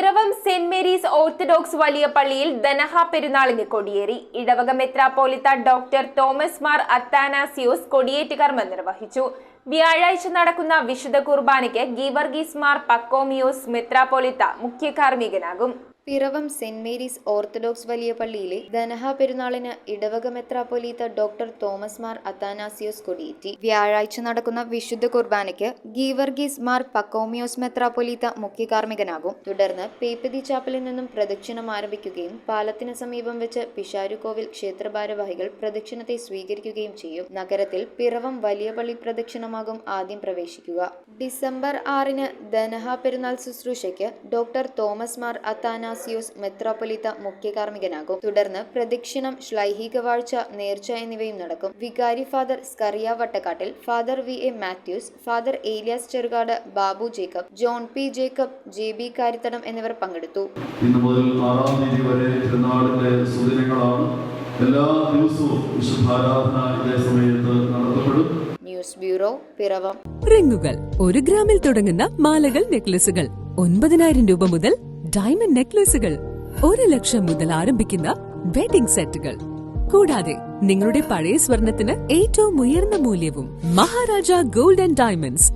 Piravom saint Mary's orthodox വലിയ പള്ളിയിൽ ദനഹ പെരുന്നാളിന് കൊടിയേറി. ഇടവക മെത്രാപ്പോലിത്ത ഡോക്ടർ തോമസ് മാർ അത്താനാസിയോസ് കൊടിയേറ്റ് കർമ്മം നിർവഹിച്ചു. വ്യാഴാഴ്ച നടക്കുന്ന വിശുദ്ധ കുർബാനയ്ക്ക് ഗീവർഗീസ് മാർ പക്കോമിയോസ് മെത്രാപ്പോലിത്ത മുഖ്യ കാർമ്മികനാകും. പിറവം സെന്റ് മേരീസ് ഓർത്തഡോക്സ് വലിയ പള്ളിയിലെ ദനഹ പെരുന്നാളിന് ഇടവക മെത്രാപ്പൊലീത്ത ഡോക്ടർ തോമസ് മാർ അത്താനാസിയോസ് കൊടിയേറ്റി. വ്യാഴാഴ്ച നടക്കുന്ന വിശുദ്ധ കുർബാനയ്ക്ക് ഗീവർഗീസ് മാർ പക്കോമിയോസ് മെത്രാപ്പൊലീത്ത മുഖ്യ കാർമ്മികനാകും. തുടർന്ന് പേപ്പതി ചാപ്പലിൽ നിന്നും പ്രദക്ഷിണം ആരംഭിക്കുകയും പാലത്തിന് സമീപം വെച്ച് പിഷാരുകോവിൽ ക്ഷേത്രഭാരവാഹികൾ പ്രദക്ഷിണത്തെ സ്വീകരിക്കുകയും ചെയ്യും. നഗരത്തിൽ പിറവം വലിയ പള്ളി പ്രദക്ഷിണമാകും ആദ്യം പ്രവേശിക്കുക. ഡിസംബർ 6-ന് ദനഹ പെരുന്നാൾ ശുശ്രൂഷയ്ക്ക് ഡോക്ടർ തോമസ് മാർ അത്താനാസിയോസ് മെത്രാപ്പൊലീത്ത മുഖ്യ കാർമ്മികനാകും. തുടർന്ന് പ്രദക്ഷിണം, ശ്ലൈഹിക വാഴ്ച, നേർച്ച എന്നിവയും നടക്കും. വികാരി father Skaria Vattakattil, father VA Mathews, father Elias Cherukad, Babu Jacob, John P Jacob, JB Karithadam എന്നിവർ പങ്കെടുത്തു. ഇന്ന് മുതൽ 6-ാം തീയതി വരെ തിരുനാളിന്റെ സുദിനങ്ങളാണ്. എല്ലാ ദിവസവും വിശുദ്ധാരാധന ഇതേ സമയത്ത് നടത്തപ്പെടും. News bureau, Piravom. റിങ്ങുകൾ 1 ഗ്രാമിൽ തുടങ്ങുന്ന മാലകൾ, നെക്ലസുകൾ 9,000 രൂപ മുതൽ ഡയമണ്ട് നെക്ലസുകൾ 1 ലക്ഷം മുതൽ ആരംഭിക്കുന്ന വെഡിംഗ് സെറ്റുകൾ. കൂടാതെ നിങ്ങളുടെ പഴയ സ്വർണത്തിന് ഏറ്റവും ഉയർന്ന മൂല്യവും. Maharaja gold and diamonds